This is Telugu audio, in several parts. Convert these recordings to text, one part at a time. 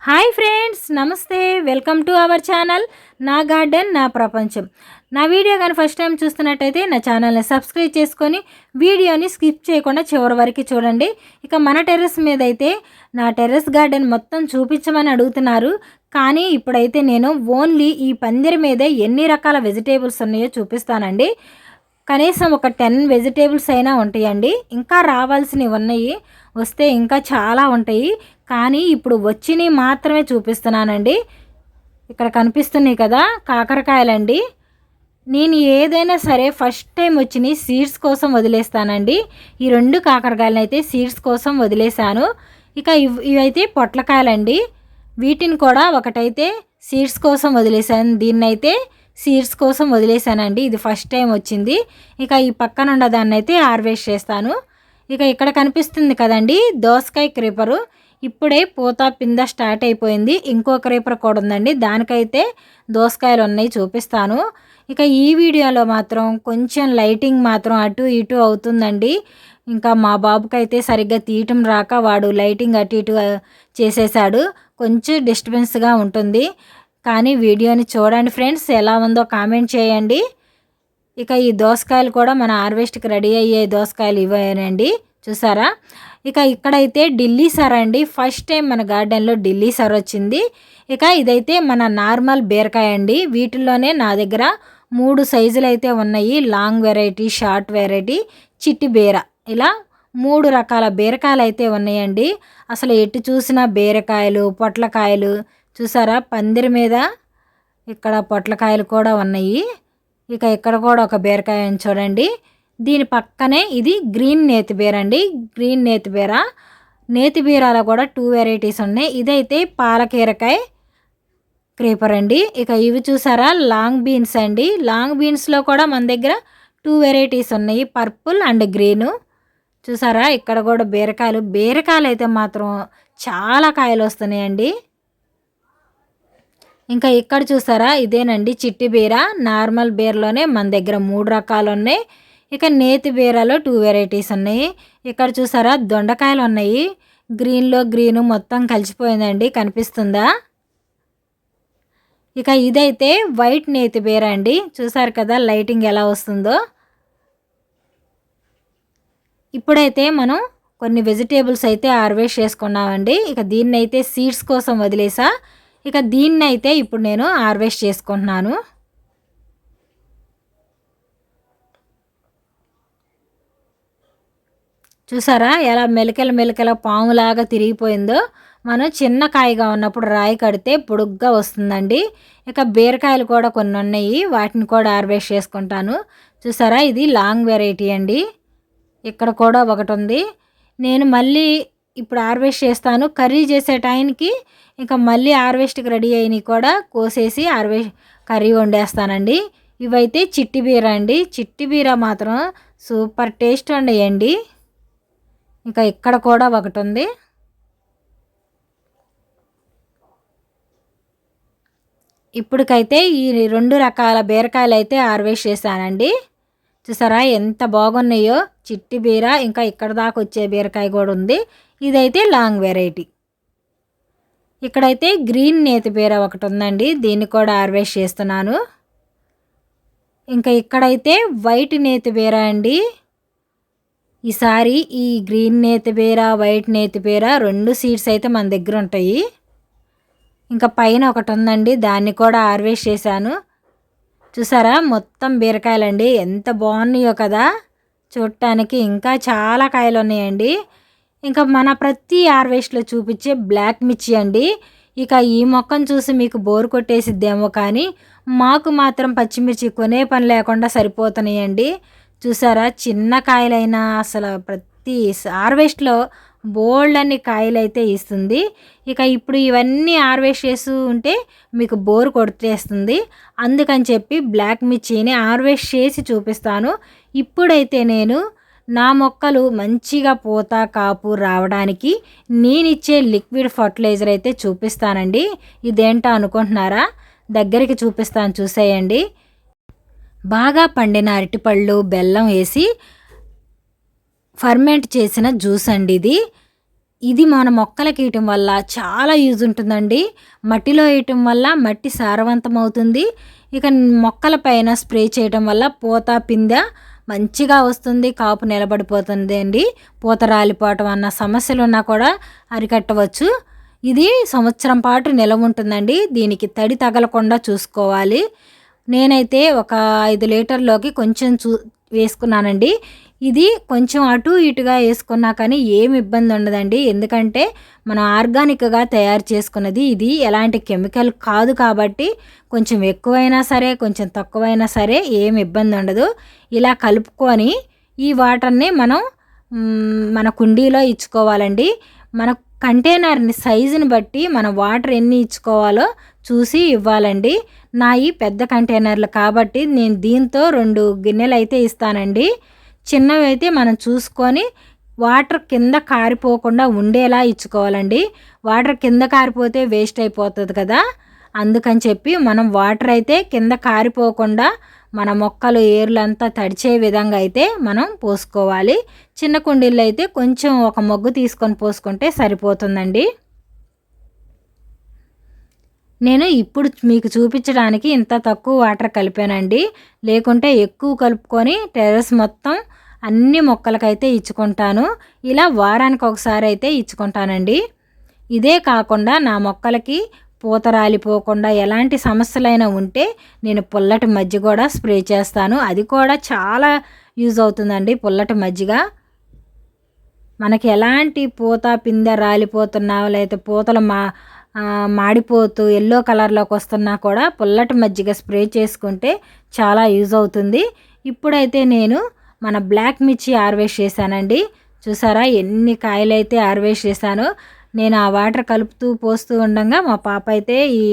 హాయ్ ఫ్రెండ్స్, నమస్తే. వెల్కమ్ టు అవర్ ఛానల్ నా గార్డెన్ నా ప్రపంచం. నా వీడియో కానీ ఫస్ట్ టైం చూస్తున్నట్టయితే నా ఛానల్ని సబ్స్క్రైబ్ చేసుకొని వీడియోని స్కిప్ చేయకుండా చివరి వరకు చూడండి. ఇక మన టెర్రస్ మీద అయితే నా టెర్రస్ గార్డెన్ మొత్తం చూపించమని అడుగుతున్నారు. కానీ ఇప్పుడైతే నేను ఓన్లీ ఈ పందిరి మీదే ఎన్ని రకాల వెజిటేబుల్స్ ఉన్నాయో చూపిస్తానండి. కనీసం ఒక 10 వెజిటేబుల్స్ అయినా ఉంటాయండి. ఇంకా రావాల్సినవి ఉన్నాయి, వస్తే ఇంకా చాలా ఉంటాయి. కానీ ఇప్పుడు వచ్చినవి మాత్రమే చూపిస్తున్నానండి. ఇక్కడ కనిపిస్తున్నాయి కదా, కాకరకాయలండి. నేను ఏదైనా సరే ఫస్ట్ టైం వచ్చినాయి సీడ్స్ కోసం వదిలేస్తానండి. ఈ 2 కాకరకాయలను అయితే సీడ్స్ కోసం వదిలేశాను. ఇక ఇవైతే పొట్లకాయలండి. వీటిని కూడా ఒకటైతే సీడ్స్ కోసం వదిలేశాను, దీన్నైతే సీడ్స్ కోసం వదిలేశానండి. ఇది ఫస్ట్ టైం వచ్చింది. ఇక ఈ పక్కన ఉన్న దాన్ని అయితే హార్వెస్ట్ చేస్తాను. ఇక ఇక్కడ కనిపిస్తుంది కదండి దోసకాయ క్రీపరు. ఇప్పుడే పూత పింద స్టార్ట్ అయిపోయింది. ఇంకో క్రీపర్ కూడా ఉందండి, దానికైతే దోసకాయలు ఉన్నాయి, చూపిస్తాను. ఇక ఈ వీడియోలో మాత్రం కొంచెం లైటింగ్ మాత్రం అటు ఇటు అవుతుందండి. ఇంకా మా బాబుకి అయితే సరిగ్గా తీయటం రాక వాడు లైటింగ్ అటు ఇటు చేసేసాడు. కొంచెం డిస్టర్బెన్స్గా ఉంటుంది. కానీ వీడియోని చూడండి ఫ్రెండ్స్, ఎలా ఉందో కామెంట్ చేయండి. ఇక ఈ దోసకాయలు కూడా మన హార్వెస్ట్కి రెడీ అయ్యే దోసకాయలు ఇవేనండి, చూసారా. ఇక ఇక్కడైతే ఢిల్లీ సర్ అండి. ఫస్ట్ టైం మన గార్డెన్లో ఢిల్లీ సర్ వచ్చింది. ఇక ఇదైతే మన నార్మల్ బీరకాయ అండి. వీటిల్లోనే నా దగ్గర 3 సైజులు అయితే ఉన్నాయి. లాంగ్ వెరైటీ, షార్ట్ వెరైటీ, చిట్టి బీర, ఇలా 3 రకాల బీరకాయలు అయితే ఉన్నాయండి. అసలు ఎటు చూసినా బీరకాయలు, పొట్లకాయలు, చూసారా పందిరి మీద ఇక్కడ పొట్లకాయలు కూడా ఉన్నాయి. ఇక ఇక్కడ కూడా ఒక బీరకాయ చూడండి. దీని పక్కనే ఇది గ్రీన్ నేతిబీర అండి. గ్రీన్ నేతిబీర, నేతిబీరాలో కూడా 2 వెరైటీస్ ఉన్నాయి. ఇదైతే పాలకీరకాయ క్రీపర్ అండి. ఇక ఇవి చూసారా లాంగ్ బీన్స్ అండి. లాంగ్ బీన్స్లో కూడా మన దగ్గర 2 వెరైటీస్ ఉన్నాయి, పర్పుల్ అండ్ గ్రీను. చూసారా ఇక్కడ కూడా బీరకాయలు అయితే మాత్రం చాలా కాయలు వస్తున్నాయండి. ఇంకా ఇక్కడ చూసారా ఇదేనండి చిట్టి బీర. నార్మల్ బీరలోనే మన దగ్గర 3 రకాలు ఉన్నాయి. ఇక నేతి బీరలో 2 వెరైటీస్ ఉన్నాయి. ఇక్కడ చూసారా దొండకాయలు ఉన్నాయి. గ్రీన్లో గ్రీను మొత్తం కలిసిపోయిందండి, కనిపిస్తుందా. ఇక ఇదైతే వైట్ నేతి బీర అండి. చూసారు కదా లైటింగ్ ఎలా వస్తుందో. ఇప్పుడైతే మనం కొన్ని వెజిటేబుల్స్ అయితే హార్వెస్ట్ చేసుకున్నామండి. ఇక దీన్ని అయితే సీడ్స్ కోసం వదిలేసా. ఇక దీన్ని అయితే ఇప్పుడు నేను హార్వెస్ట్ చేసుకుంటున్నాను. చూసారా ఎలా మెలికల పాములాగా తిరిగిపోయిందో. మనం చిన్న కాయగా ఉన్నప్పుడు రాయి కడితే పొడుగ్గా వస్తుందండి. ఇక బీరకాయలు కూడా కొన్ని ఉన్నాయి, వాటిని కూడా హార్వెస్ట్ చేసుకుంటాను. చూసారా ఇది లాంగ్ వెరైటీ అండి. ఇక్కడ కూడా ఒకటి ఉంది. నేను మళ్ళీ ఇప్పుడు హార్వెస్ట్ చేస్తాను. కర్రీ చేసే టైంకి ఇంకా మళ్ళీ హార్వెస్ట్కి రెడీ అయినవి కూడా కోసేసి కర్రీ వండేస్తానండి. ఇవైతే చిట్టి బీర అండి. చిట్టి బీర మాత్రం సూపర్ టేస్ట్ ఉండేయండి. ఇంకా ఇక్కడ కూడా ఒకటి ఉంది. ఇప్పటికైతే ఈ 2 రకాల బీరకాయలు అయితే హార్వెస్ట్ చేశానండి. చూసారా ఎంత బాగున్నాయో చిట్టి బీర. ఇంకా ఇక్కడ దాకా వచ్చే బీరకాయ కూడా ఉంది. ఇదైతే లాంగ్ వెరైటీ. ఇక్కడైతే గ్రీన్ నేతి బీర ఒకటి ఉందండి, దీన్ని కూడా హార్వెస్ట్ చేస్తున్నాను. ఇంకా ఇక్కడైతే వైట్ నేతి బీర అండి. ఈసారి ఈ గ్రీన్ నేతి బీర, వైట్ నేతి బీర 2 సీడ్స్ అయితే మన దగ్గర ఉంటాయి. ఇంకా పైన ఒకటి ఉందండి, దాన్ని కూడా హార్వెస్ట్ చేశాను. చూసారా మొత్తం బీరకాయలండి, ఎంత బాగున్నాయో కదా చూడటానికి. ఇంకా చాలా కాయలు ఉన్నాయండి. ఇంకా మన ప్రతి హార్వెస్ట్లో చూపించే బ్లాక్ మిర్చి అండి. ఇక ఈ మొక్కను చూసి మీకు బోర్ కొట్టేసిద్దేమో, కానీ మాకు మాత్రం పచ్చిమిర్చి కొనే పని లేకుండా సరిపోతున్నాయండి. చూసారా చిన్న కాయలైనా అసలు ప్రతి హార్వెస్ట్లో బోల్డ్ అన్ని కాయలు అయితే ఇస్తుంది. ఇక ఇప్పుడు ఇవన్నీ హార్వెస్ట్ చేస్తూ ఉంటే మీకు బోర్ కొట్టేస్తుంది. అందుకని చెప్పి బ్లాక్ మిర్చిని హార్వెస్ట్ చేసి చూపిస్తాను. ఇప్పుడైతే నేను నా మొక్కలు మంచిగా పూత కాపు రావడానికి నేనిచ్చే లిక్విడ్ ఫర్టిలైజర్ అయితే చూపిస్తానండి. ఇదేంటో అనుకుంటున్నారా? దగ్గరికి చూపిస్తాను, చూసేయండి. బాగా పండిన అరటిపళ్ళు, బెల్లం వేసి ఫర్మెంట్ చేసిన జ్యూస్ అండి ఇది. ఇది మన మొక్కలకి వేయటం వల్ల చాలా యూజ్ ఉంటుందండి. మట్టిలో వేయటం వల్ల మట్టి సారవంతం అవుతుంది. ఇక మొక్కల పైన స్ప్రే చేయటం వల్ల పూత పిందె మంచిగా వస్తుంది, కాపు నిలబడిపోతుంది అండి. పూత రాలిపోవటం అన్న సమస్యలు ఉన్నా కూడా అరికట్టవచ్చు. ఇది సంవత్సరం పాటు నిలవ ఉంటుందండి. దీనికి తడి తగలకుండా చూసుకోవాలి. నేనైతే ఒక 5 లీటర్లోకి కొంచెం వేసుకున్నానండి. ఇది కొంచెం అటు ఇటుగా వేసుకున్నా కానీ ఏమి ఇబ్బంది ఉండదండి. ఎందుకంటే మనం ఆర్గానిక్గా తయారు చేసుకున్నది, ఇది ఎలాంటి కెమికల్ కాదు కాబట్టి కొంచెం ఎక్కువైనా సరే కొంచెం తక్కువైనా సరే ఏమి ఇబ్బంది ఉండదు. ఇలా కలుపుకొని ఈ వాటర్ని మనం మన కుండీలో ఇచ్చుకోవాలండి. మన కంటైనర్ని సైజుని బట్టి మనం వాటర్ ఎన్ని ఇచ్చుకోవాలో చూసి ఇవ్వాలండి. నాయి పెద్ద కంటైనర్లు కాబట్టి నేను దీంతో 2 గిన్నెలు అయితే ఇస్తానండి. చిన్నవి అయితే మనం చూసుకొని వాటర్ కింద కారిపోకుండా ఉండేలా ఇచ్చుకోవాలండి. వాటర్ కింద కారిపోతే వేస్ట్ అయిపోతుంది కదా, అందుకని చెప్పి మనం వాటర్ అయితే కింద కారిపోకుండా మన మొక్కలు ఏర్లంతా తడిచే విధంగా అయితే మనం పోసుకోవాలి. చిన్న కుండీల్లో అయితే కొంచెం ఒక మొగ్గు తీసుకొని పోసుకుంటే సరిపోతుందండి. నేను ఇప్పుడు మీకు చూపించడానికి ఇంత తక్కువ వాటర్ కలిపానండి. లేకుంటే ఎక్కువ కలుపుకొని టెర్రస్ మొత్తం అన్ని మొక్కలకైతే ఇచ్చుకుంటాను. ఇలా వారానికి ఒకసారి అయితే ఇచ్చుకుంటానండి. ఇదే కాకుండా నా మొక్కలకి పూత రాలిపోకుండా ఎలాంటి సమస్యలైనా ఉంటే నేను పుల్లటి మజ్జిగ కూడా స్ప్రే చేస్తాను. అది కూడా చాలా యూజ్ అవుతుందండి. పుల్లటి మజ్జిగ మనకి ఎలాంటి పూత పిందె రాలిపోతున్నా లేకపోతే పూతలు మాడిపోతూ ఎల్లో కలర్లోకి వస్తున్నా కూడా పుల్లటి మజ్జిగ స్ప్రే చేసుకుంటే చాలా యూజ్ అవుతుంది. ఇప్పుడైతే నేను మన బ్లాక్ మిర్చి హార్వెస్ట్ చేశానండి. చూసారా ఎన్ని కాయలైతే హార్వెస్ట్ చేశానో. నేను ఆ వాటర్ కలుపుతూ పోస్తూ ఉండగా మా పాప అయితే ఈ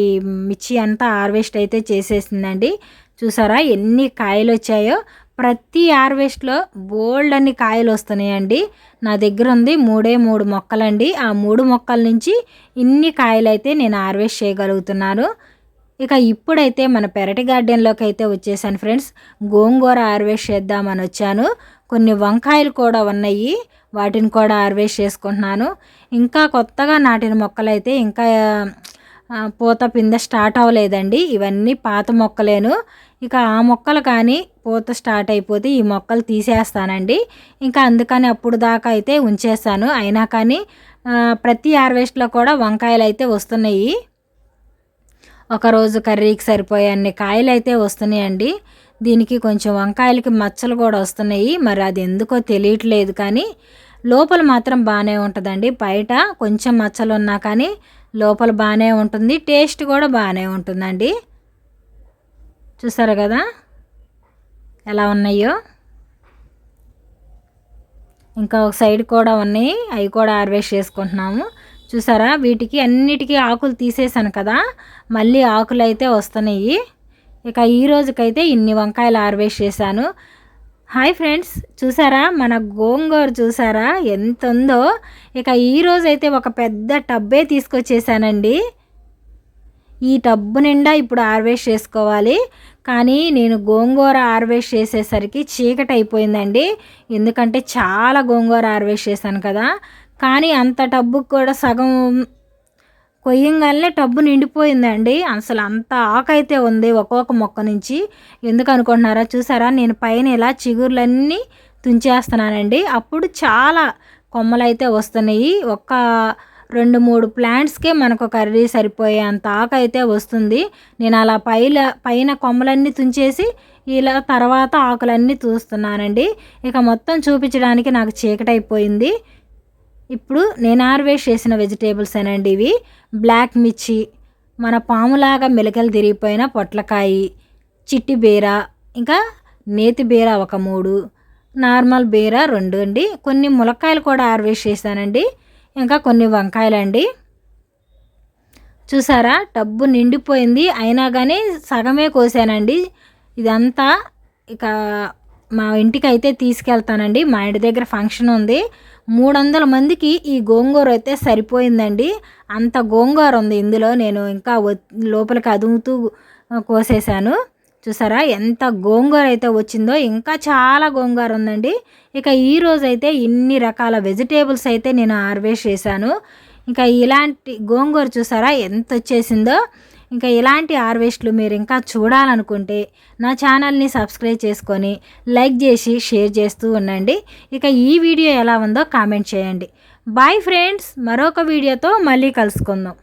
మిర్చి అంతా హార్వెస్ట్ అయితే చేసేసిందండి. చూసారా ఎన్ని కాయలు వచ్చాయో. ప్రతి హార్వెస్ట్లో బోల్డ్ అన్ని కాయలు వస్తున్నాయండి. నా దగ్గర ఉంది 3 మొక్కలండి. ఆ 3 మొక్కల నుంచి ఇన్ని కాయలు అయితే నేను హార్వెస్ట్ చేయగలుగుతున్నాను. ఇక ఇప్పుడైతే మన పెరటి గార్డెన్లోకి అయితే వచ్చేసాను ఫ్రెండ్స్. గోంగూర హార్వెస్ట్ చేద్దామని వచ్చాను. కొన్ని వంకాయలు కూడా ఉన్నాయి, వాటిని కూడా హార్వెస్ట్ చేసుకుంటున్నాను. ఇంకా కొత్తగా నాటిన మొక్కలైతే ఇంకా పూత పిందె స్టార్ట్ అవ్వలేదండి. ఇవన్నీ పాత మొక్కలేను. ఇక ఆ మొక్కలు కానీ పూత స్టార్ట్ అయిపోతే ఈ మొక్కలు తీసేస్తానండి. ఇంకా అందుకని అప్పుడు దాకా అయితే ఉంచేస్తాను. అయినా కానీ ప్రతి హార్వెస్ట్లో కూడా వంకాయలు అయితే వస్తున్నాయి. ఒకరోజు కర్రీకి సరిపోయే అన్ని కాయలు అయితే వస్తున్నాయండి. దీనికి కొంచెం వంకాయలకి మచ్చలు కూడా వస్తున్నాయి. మరి అది ఎందుకో తెలియట్లేదు కానీ లోపల మాత్రం బాగానే ఉంటుందండి. బయట కొంచెం మచ్చలు ఉన్నా కానీ లోపల బాగానే ఉంటుంది. టేస్ట్ కూడా బాగానే ఉంటుందండి. చూసారు కదా ఎలా ఉన్నాయో. ఇంకా ఒక సైడ్ కూడా ఉన్నాయి, అవి కూడా హార్వెస్ట్ చేసుకుంటున్నాము. చూసారా వీటికి అన్నిటికీ ఆకులు తీసేసాను కదా, మళ్ళీ ఆకులు అయితే వస్తున్నాయి. ఇక ఈ రోజుకైతే ఇన్ని వంకాయలు హార్వెస్ట్ చేశాను. హాయ్ ఫ్రెండ్స్, చూసారా మన గోంగూర చూసారా ఎంత ఉందో. ఇక ఈరోజైతే ఒక పెద్ద టబ్బే తీసుకొచ్చేసానండి. ఈ టబ్బు నిండా ఇప్పుడు హార్వెస్ట్ చేసుకోవాలి. కానీ నేను గోంగూర హార్వెస్ట్ చేసేసరికి చీకటి అయిపోయిందండి. ఎందుకంటే చాలా గోంగూర హార్వెస్ట్ చేశాను కదా. కానీ అంత టబ్బుకు కూడా సగం కొయ్యంగానే టబ్బు నిండిపోయిందండి. అసలు అంత ఆకైతే ఉంది ఒక్కొక్క మొక్క నుంచి. ఎందుకు అనుకుంటున్నారా, చూసారా నేను పైన ఇలా చిగుర్లన్నీ తుంచేస్తున్నానండి. అప్పుడు చాలా కొమ్మలైతే వస్తున్నాయి. ఒక్క 2-3 ప్లాంట్స్కే మనకు కర్రీ సరిపోయే అంత ఆకైతే వస్తుంది. నేను అలా పైన కొమ్మలన్నీ తుంచేసి ఇలా తర్వాత ఆకులన్నీ తూస్తున్నానండి. ఇక మొత్తం చూపించడానికి నాకు చీకటి అయిపోయింది. ఇప్పుడు నేను హార్వెస్ట్ చేసిన వెజిటేబుల్స్ ఏనండి ఇవి. బ్లాక్ మిర్చి, మన పాములాగా మెలికలు తిరిగిపోయిన పొట్లకాయ, చిట్టి బీర, ఇంకా నేతి బీర ఒక 3, నార్మల్ బీర 2 అండి. కొన్ని ములక్కాయలు కూడా హార్వెస్ట్ చేశానండి. ఇంకా కొన్ని వంకాయలండి. చూసారా టబ్బు నిండిపోయింది. అయినా కానీ సగమే కోసానండి. ఇదంతా ఇక మా ఇంటికి అయితే తీసుకెళ్తానండి. మా ఇంటి దగ్గర ఫంక్షన్ ఉంది. 300 మందికి ఈ గోంగూర అయితే సరిపోయిందండి. అంత గోంగూర ఉంది ఇందులో. నేను ఇంకా లోపలికి అదుముతూ కోసేసాను. చూసారా ఎంత గోంగూర అయితే వచ్చిందో, ఇంకా చాలా గోంగూర ఉందండి. ఇక ఈరోజు అయితే ఇన్ని రకాల వెజిటేబుల్స్ అయితే నేను హార్వెస్ట్ చేశాను. ఇంకా ఇలాంటి గోంగూర చూసారా ఎంత వచ్చేసిందో. ఇంకా ఇలాంటి హార్వెస్ట్లు మీరు ఇంకా చూడాలనుకుంటే నా ఛానల్ని సబ్స్క్రైబ్ చేసుకొని లైక్ చేసి షేర్ చేస్తూ ఉండండి. ఇక ఈ వీడియో ఎలా ఉందో కామెంట్ చేయండి. బాయ్ ఫ్రెండ్స్, మరొక వీడియోతో మళ్ళీ కలుసుకుందాం.